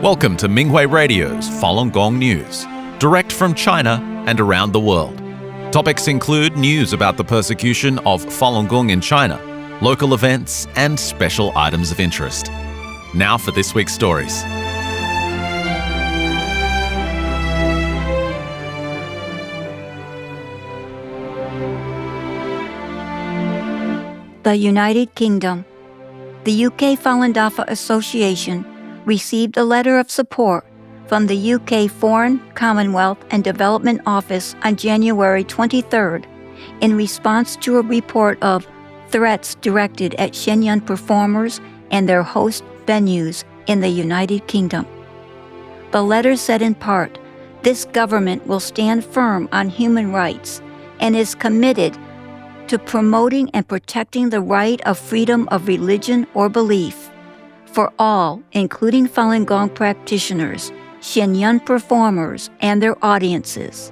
Welcome to Minghui Radio's Falun Gong News, direct from China and around the world. Topics include news about the persecution of Falun Gong in China, local events, and special items of interest. Now for this week's stories. The United Kingdom. The UK Falun Dafa Association received a letter of support from the UK Foreign, Commonwealth and Development Office on January 23rd in response to a report of threats directed at Shenyang performers and their host venues in the United Kingdom. The letter said in part, "This government will stand firm on human rights and is committed to promoting and protecting the right of freedom of religion or belief for all, including Falun Gong practitioners, Shenyang performers, and their audiences.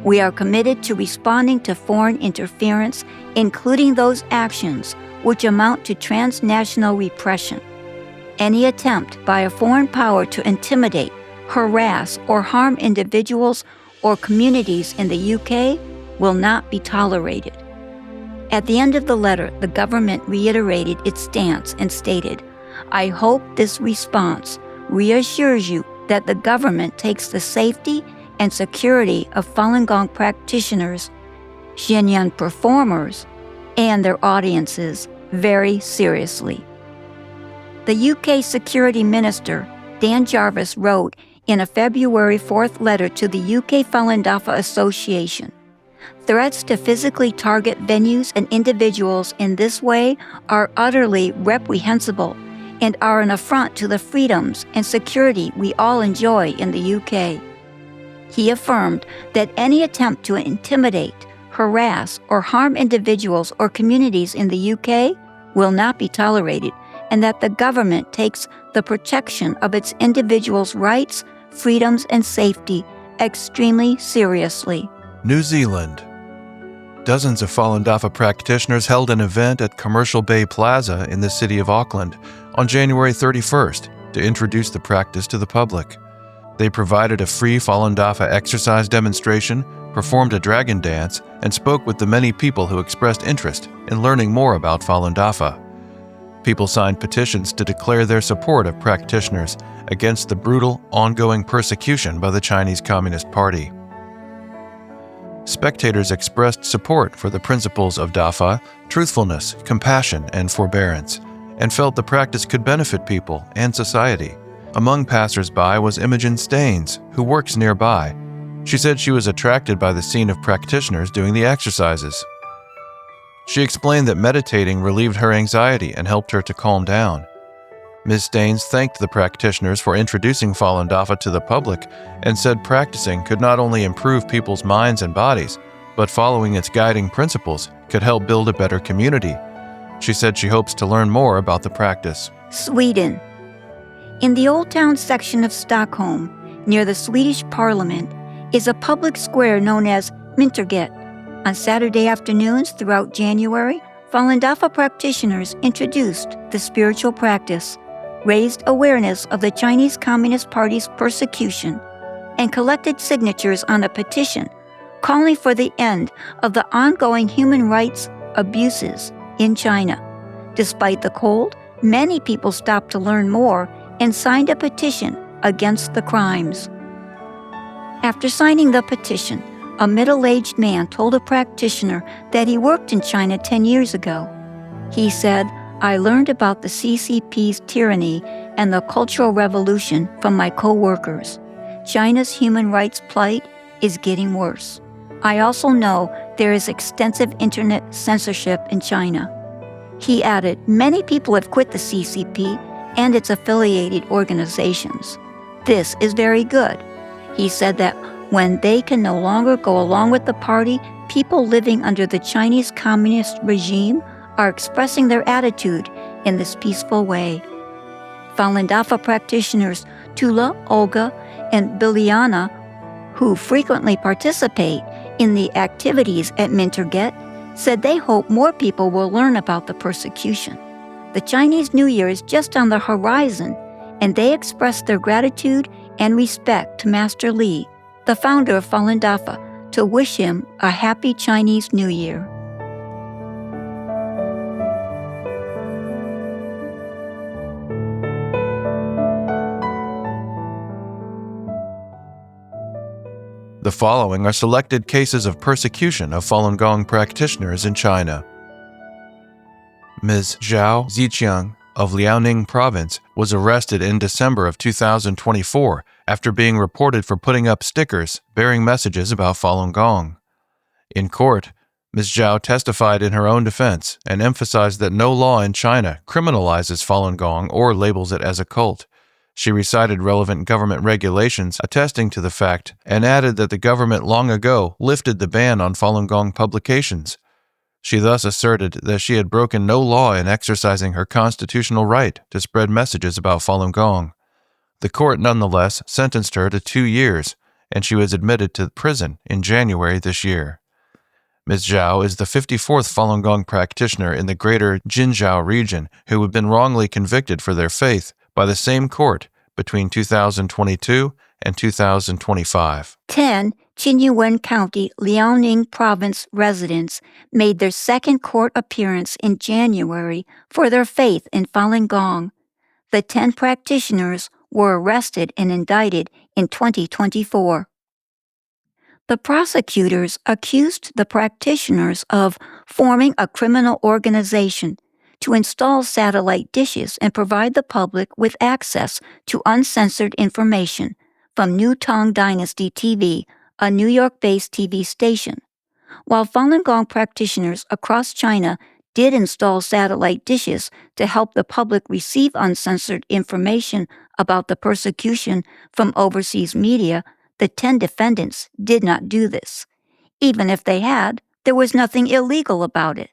We are committed to responding to foreign interference, including those actions which amount to transnational repression. Any attempt by a foreign power to intimidate, harass, or harm individuals or communities in the UK will not be tolerated." At the end of the letter, the government reiterated its stance and stated, "I hope this response reassures you that the government takes the safety and security of Falun Gong practitioners, Shenyang performers, and their audiences very seriously." The UK Security Minister, Dan Jarvis, wrote in a February 4th letter to the UK Falun Dafa Association, "Threats to physically target venues and individuals in this way are utterly reprehensible and are an affront to the freedoms and security we all enjoy in the UK." He affirmed that any attempt to intimidate, harass, or harm individuals or communities in the UK will not be tolerated, and that the government takes the protection of its individuals' rights, freedoms, and safety extremely seriously. New Zealand. Dozens of Falun Dafa practitioners held an event at Commercial Bay Plaza in the city of Auckland on January 31st to introduce the practice to the public. They provided a free Falun Dafa exercise demonstration, performed a dragon dance, and spoke with the many people who expressed interest in learning more about Falun Dafa. People signed petitions to declare their support of practitioners against the brutal, ongoing persecution by the Chinese Communist Party. Spectators expressed support for the principles of Dafa, truthfulness, compassion, and forbearance, and felt the practice could benefit people and society. Among passers-by was Imogen Staines, who works nearby. She said she was attracted by the scene of practitioners doing the exercises. She explained that meditating relieved her anxiety and helped her to calm down. Ms. Staines thanked the practitioners for introducing Falun Dafa to the public and said practicing could not only improve people's minds and bodies, but following its guiding principles could help build a better community. She said she hopes to learn more about the practice. Sweden. In the Old Town section of Stockholm, near the Swedish Parliament, is a public square known as Mynterget. On Saturday afternoons throughout January, Falun Dafa practitioners introduced the spiritual practice, raised awareness of the Chinese Communist Party's persecution, and collected signatures on a petition calling for the end of the ongoing human rights abuses in China. Despite the cold, many people stopped to learn more and signed a petition against the crimes. After signing the petition, a middle-aged man told a practitioner that he worked in China 10 years ago. He said, "I learned about the CCP's tyranny and the Cultural Revolution from my co-workers. China's human rights plight is getting worse. I also know there is extensive internet censorship in China." He added, "Many people have quit the CCP and its affiliated organizations. This is very good." He said that when they can no longer go along with the party, people living under the Chinese Communist regime are expressing their attitude in this peaceful way. Falun Dafa practitioners Tula, Olga, and Biliana, who frequently participate in the activities at Mynterget, said they hope more people will learn about the persecution. The Chinese New Year is just on the horizon, and they expressed their gratitude and respect to Master Li, the founder of Falun Dafa, to wish him a happy Chinese New Year. The following are selected cases of persecution of Falun Gong practitioners in China. Ms. Zhao Ziqiang of Liaoning Province was arrested in December of 2024 after being reported for putting up stickers bearing messages about Falun Gong. In court, Ms. Zhao testified in her own defense and emphasized that no law in China criminalizes Falun Gong or labels it as a cult. She recited relevant government regulations attesting to the fact and added that the government long ago lifted the ban on Falun Gong publications. She thus asserted that she had broken no law in exercising her constitutional right to spread messages about Falun Gong. The court nonetheless sentenced her to 2 years, and she was admitted to prison in January this year. Ms. Zhao is the 54th Falun Gong practitioner in the greater Jinzhou region who had been wrongly convicted for their faith by the same court between 2022 and 2025. 10 Qinyuan County, Liaoning Province residents made their second court appearance in January for their faith in Falun Gong. The 10 practitioners were arrested and indicted in 2024. The prosecutors accused the practitioners of forming a criminal organization to install satellite dishes and provide the public with access to uncensored information from New Tang Dynasty TV, a New York-based TV station. While Falun Gong practitioners across China did install satellite dishes to help the public receive uncensored information about the persecution from overseas media, the 10 defendants did not do this. Even if they had, there was nothing illegal about it.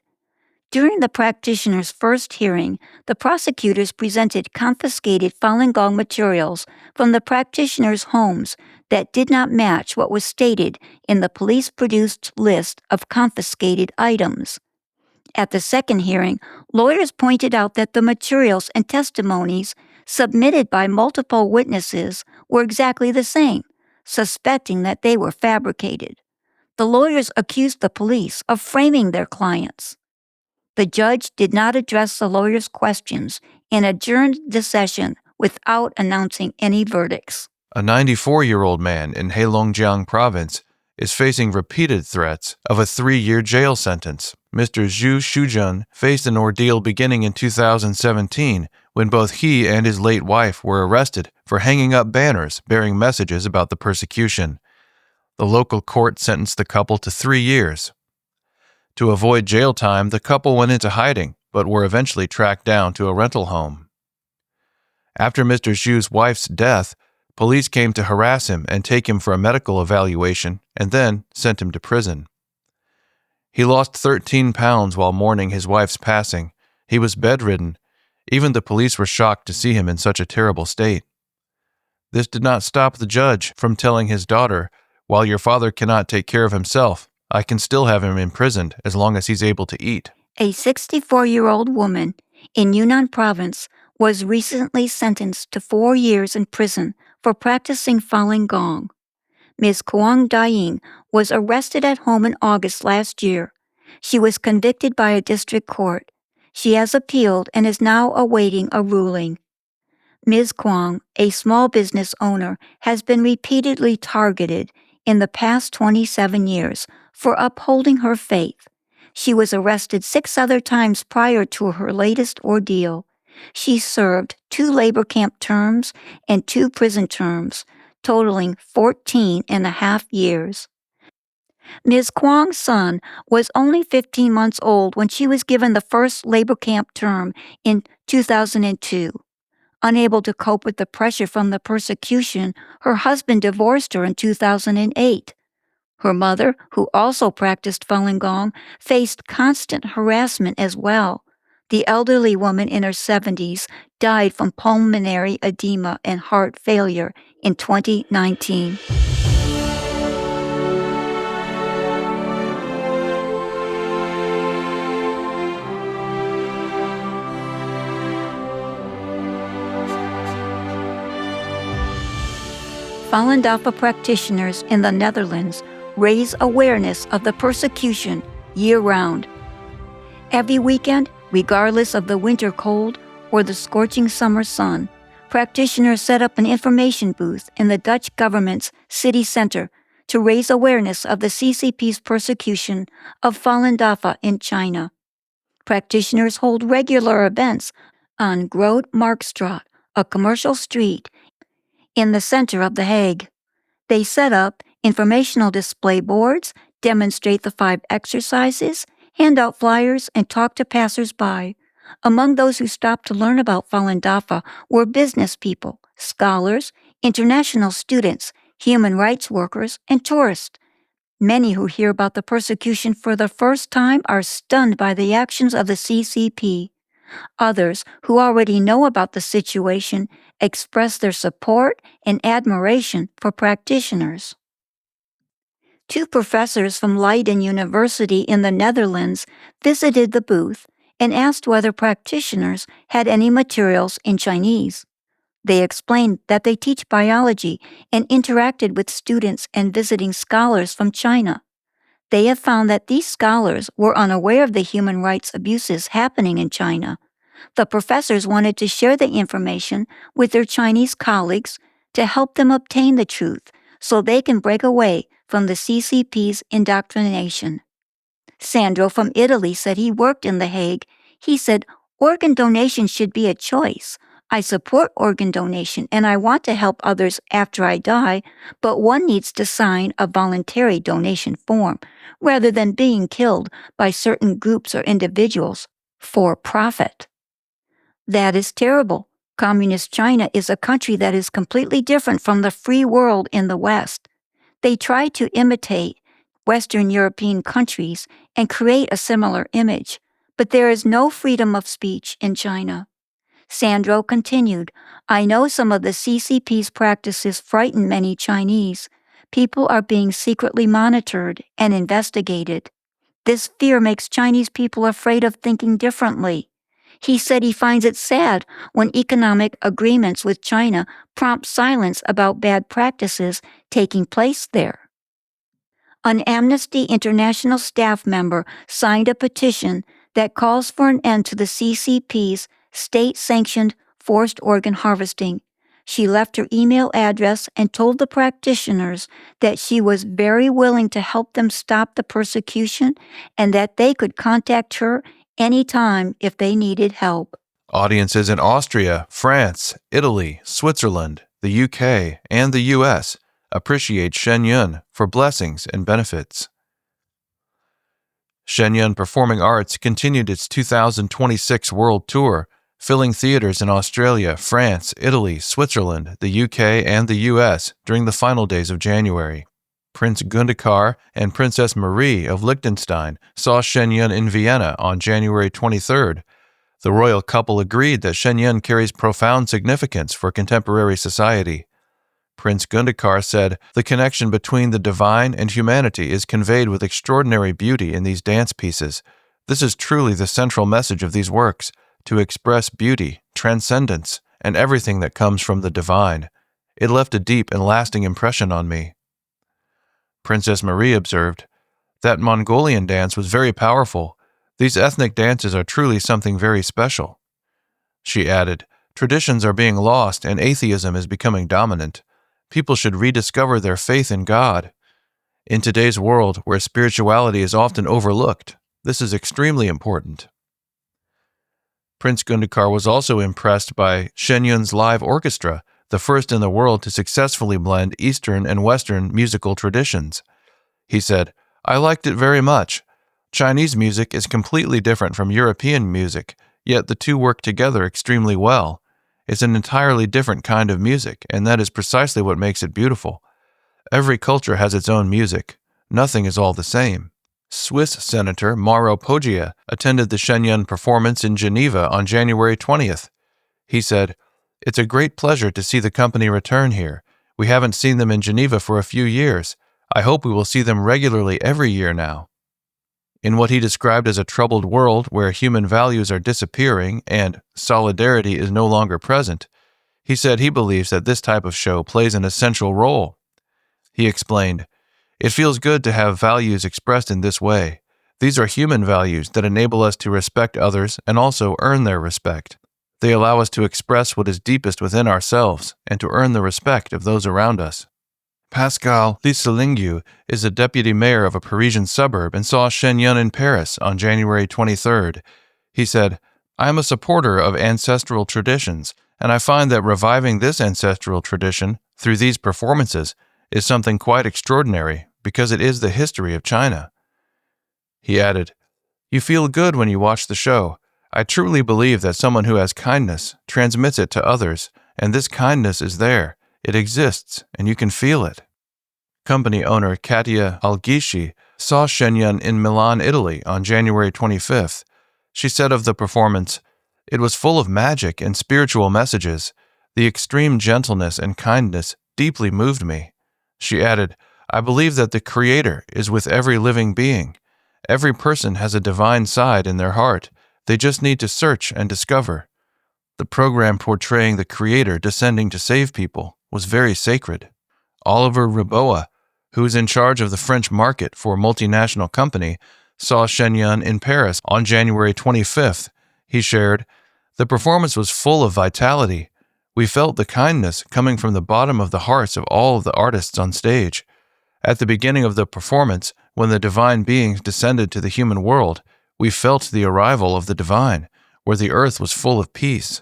During the practitioners' first hearing, the prosecutors presented confiscated Falun Gong materials from the practitioners' homes that did not match what was stated in the police-produced list of confiscated items. At the second hearing, lawyers pointed out that the materials and testimonies submitted by multiple witnesses were exactly the same, suspecting that they were fabricated. The lawyers accused the police of framing their clients. The judge did not address the lawyers' questions and adjourned the session without announcing any verdicts. A 94-year-old man in Heilongjiang Province is facing repeated threats of a 3-year jail sentence. Mr. Zhu Shujun faced an ordeal beginning in 2017 when both he and his late wife were arrested for hanging up banners bearing messages about the persecution. The local court sentenced the couple to 3 years. To avoid jail time, the couple went into hiding, but were eventually tracked down to a rental home. After Mr. Zhu's wife's death, police came to harass him and take him for a medical evaluation, and then sent him to prison. He lost 13 pounds while mourning his wife's passing. He was bedridden. Even the police were shocked to see him in such a terrible state. This did not stop the judge from telling his daughter, "While your father cannot take care of himself, I can still have him imprisoned as long as he's able to eat." A 64-year-old woman in Yunnan Province was recently sentenced to 4 years in prison for practicing Falun Gong. Ms. Kuang Daying was arrested at home in August last year. She was convicted by a district court. She has appealed and is now awaiting a ruling. Ms. Kuang, a small business owner, has been repeatedly targeted in the past 27 years for upholding her faith. She was arrested 6 other times prior to her latest ordeal. She served 2 labor camp terms and 2 prison terms, totaling 14 and a half years. Ms. Kuang's son was only 15 months old when she was given the first labor camp term in 2002. Unable to cope with the pressure from the persecution, her husband divorced her in 2008. Her mother, who also practiced Falun Gong, faced constant harassment as well. The elderly woman in her 70s died from pulmonary edema and heart failure in 2019. Falun Dafa practitioners in the Netherlands raise awareness of the persecution year-round. Every weekend, regardless of the winter cold or the scorching summer sun, practitioners set up an information booth in the Dutch government's city center to raise awareness of the CCP's persecution of Falun Dafa in China. Practitioners hold regular events on Groot Marktstraat, a commercial street in the center of The Hague. They set up informational display boards, demonstrate the 5 exercises, hand out flyers, and talk to passers-by. Among those who stopped to learn about Falun Dafa were business people, scholars, international students, human rights workers, and tourists. Many who hear about the persecution for the first time are stunned by the actions of the CCP. Others, who already know about the situation, express their support and admiration for practitioners. 2 professors from Leiden University in the Netherlands visited the booth and asked whether practitioners had any materials in Chinese. They explained that they teach biology and interacted with students and visiting scholars from China. They have found that these scholars were unaware of the human rights abuses happening in China. The professors wanted to share the information with their Chinese colleagues to help them obtain the truth so they can break away from the CCP's indoctrination. Sandro from Italy said he worked in The Hague. He said, "Organ donation should be a choice. I support organ donation and I want to help others after I die, but one needs to sign a voluntary donation form rather than being killed by certain groups or individuals for profit." That is terrible. Communist China is a country that is completely different from the free world in the West. They try to imitate Western European countries and create a similar image, but there is no freedom of speech in China. Sandro continued, "I know some of the CCP's practices frighten many Chinese. People are being secretly monitored and investigated. This fear makes Chinese people afraid of thinking differently." He said he finds it sad when economic agreements with China prompt silence about bad practices taking place there. An Amnesty International staff member signed a petition that calls for an end to the CCP's state-sanctioned forced organ harvesting. She left her email address and told the practitioners that she was very willing to help them stop the persecution and that they could contact her anytime if they needed help. Audiences in Austria, France, Italy, Switzerland, the UK, and the US appreciate Shen Yun for blessings and benefits. Shen Yun Performing Arts continued its 2026 world tour, filling theaters in Australia, France, Italy, Switzerland, the UK, and the US during the final days of January. Prince Gundekar and Princess Marie of Liechtenstein saw Shen Yun in Vienna on January 23rd. The royal couple agreed that Shen Yun carries profound significance for contemporary society. Prince Gundekar said, "The connection between the divine and humanity is conveyed with extraordinary beauty in these dance pieces. This is truly the central message of these works, to express beauty, transcendence, and everything that comes from the divine. It left a deep and lasting impression on me." Princess Marie observed, "That Mongolian dance was very powerful. These ethnic dances are truly something very special." She added, "Traditions are being lost and atheism is becoming dominant. People should rediscover their faith in God. In today's world, where spirituality is often overlooked, this is extremely important." Prince Gundekar was also impressed by Shen Yun's live orchestra, the first in the world to successfully blend Eastern and Western musical traditions. He said, "I liked it very much. Chinese music is completely different from European music, yet the two work together extremely well. It's an entirely different kind of music, and that is precisely what makes it beautiful. Every culture has its own music. Nothing is all the same." Swiss Senator Mauro Poggia attended the Shen Yun performance in Geneva on January 20th. He said, "It's a great pleasure to see the company return here. We haven't seen them in Geneva for a few years. I hope we will see them regularly every year now." In what he described as a troubled world where human values are disappearing and solidarity is no longer present, He said he believes that this type of show plays an essential role. He explained, "It feels good to have values expressed in this way. These are human values that enable us to respect others and also earn their respect. They allow us to express what is deepest within ourselves and to earn the respect of those around us." Pascal Lisselingue is a deputy mayor of a Parisian suburb and saw Shenyun in Paris on January 23rd. He said, "I am a supporter of ancestral traditions, and I find that reviving this ancestral tradition through these performances is something quite extraordinary because it is the history of China." He added, "You feel good when you watch the show. I truly believe that someone who has kindness transmits it to others, and this kindness is there. It exists, and you can feel it." Company owner Katia Algishi saw Shenyun in Milan, Italy on January 25th. She said of the performance, "It was full of magic and spiritual messages. The extreme gentleness and kindness deeply moved me." She added, "I believe that the Creator is with every living being. Every person has a divine side in their heart. They just need to search and discover." The program portraying the Creator descending to save people was very sacred. Oliver Riboa, who is in charge of the French market for a multinational company, saw Shenyun in Paris on January 25th. He shared, "The performance was full of vitality. We felt the kindness coming from the bottom of the hearts of all of the artists on stage. At the beginning of the performance, when the divine beings descended to the human world, we felt the arrival of the divine, where the earth was full of peace.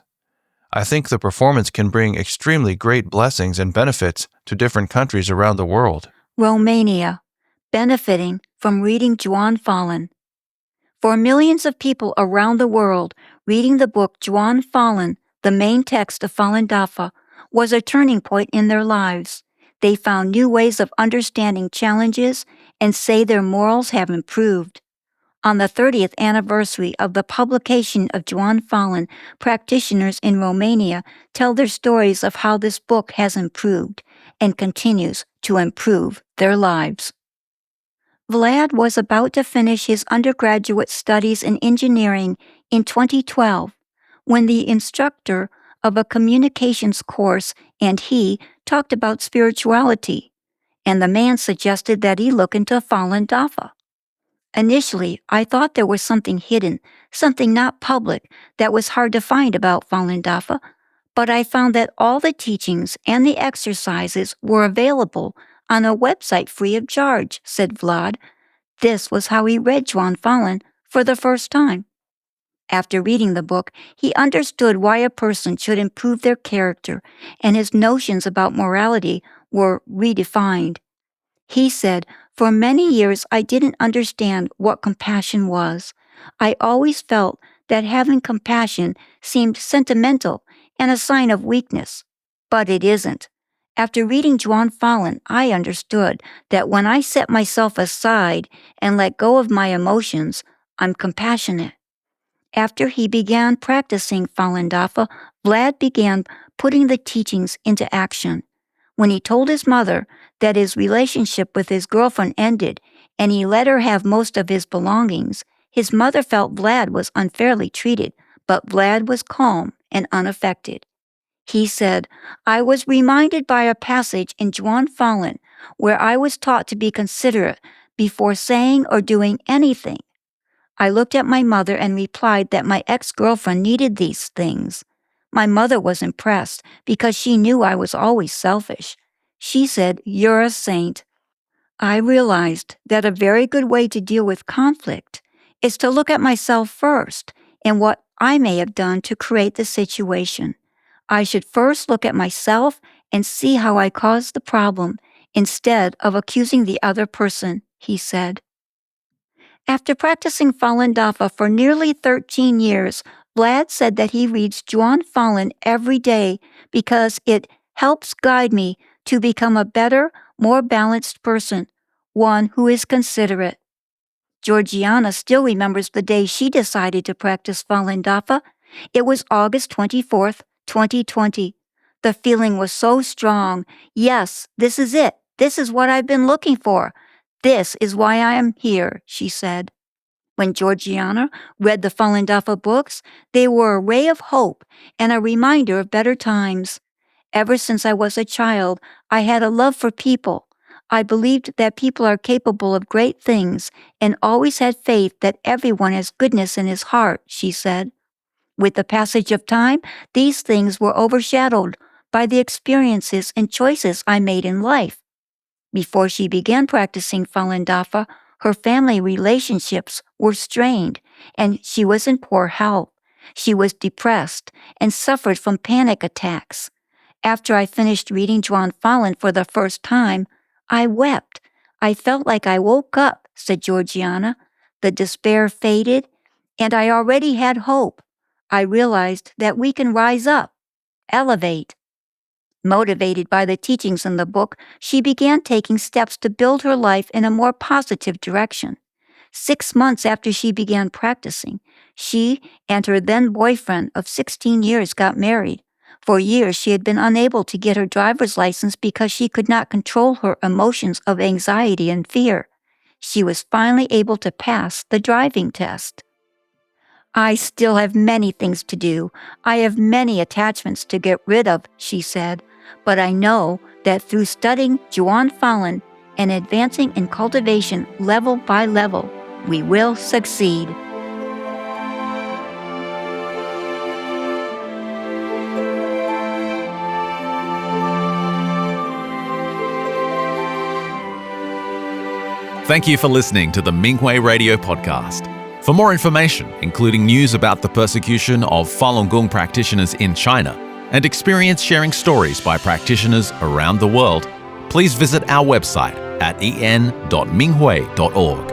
I think the performance can bring extremely great blessings and benefits to different countries around the world." Romania, benefiting from reading Juan Falun. For millions of people around the world, reading the book Juan Falun, the main text of Falun Dafa, was a turning point in their lives. They found new ways of understanding challenges and say their morals have improved. On the 30th anniversary of the publication of Juan Falun, practitioners in Romania tell their stories of how this book has improved and continues to improve their lives. Vlad was about to finish his undergraduate studies in engineering in 2012 when the instructor of a communications course and he talked about spirituality, and the man suggested that he look into Falun Dafa. Initially, I thought there was something hidden, something not public, that was hard to find about Falun Dafa, but I found that all the teachings and the exercises were available on a website free of charge, said Vlad. This was how he read Juan Falun for the first time. After reading the book, he understood why a person should improve their character, and his notions about morality were redefined. He said, "For many years I didn't understand what compassion was. I always felt that having compassion seemed sentimental and a sign of weakness, but it isn't. After reading Juan Falun, I understood that when I set myself aside and let go of my emotions, I'm compassionate." After he began practicing Falun Dafa, Vlad began putting the teachings into action. When he told his mother that his relationship with his girlfriend ended and he let her have most of his belongings, his mother felt Vlad was unfairly treated, but Vlad was calm and unaffected. He said, "I was reminded by a passage in Juan Falun where I was taught to be considerate before saying or doing anything. I looked at my mother and replied that my ex-girlfriend needed these things. My mother was impressed because she knew I was always selfish. She said, 'You're a saint.' I realized that a very good way to deal with conflict is to look at myself first and what I may have done to create the situation. I should first look at myself and see how I caused the problem instead of accusing the other person," he said. After practicing Falun Dafa for nearly 13 years, Vlad said that he reads Juan Falun every day because it helps guide me to become a better, more balanced person, one who is considerate. Georgiana still remembers the day she decided to practice Falun Dafa. It was August 24th, 2020. The feeling was so strong. Yes, this is it. This is what I've been looking for. This is why I am here, she said. When Georgiana read the Falun Dafa books, they were a ray of hope and a reminder of better times. Ever since I was a child, I had a love for people. I believed that people are capable of great things and always had faith that everyone has goodness in his heart, she said. With the passage of time, these things were overshadowed by the experiences and choices I made in life. Before she began practicing Falun Dafa, her family relationships were strained, and she was in poor health. She was depressed and suffered from panic attacks. After I finished reading Zhuan Falun for the first time, I wept. I felt like I woke up, said Georgiana. The despair faded, and I already had hope. I realized that we can rise up, elevate. Motivated by the teachings in the book, she began taking steps to build her life in a more positive direction. 6 months after she began practicing, she and her then boyfriend of 16 years got married. For years, she had been unable to get her driver's license because she could not control her emotions of anxiety and fear. She was finally able to pass the driving test. I still have many things to do. I have many attachments to get rid of, she said, but I know that through studying Zhuan Falun and advancing in cultivation level by level, we will succeed. Thank you for listening to the Minghui Radio Podcast. For more information, including news about the persecution of Falun Gong practitioners in China and experience sharing stories by practitioners around the world, please visit our website at en.minghui.org.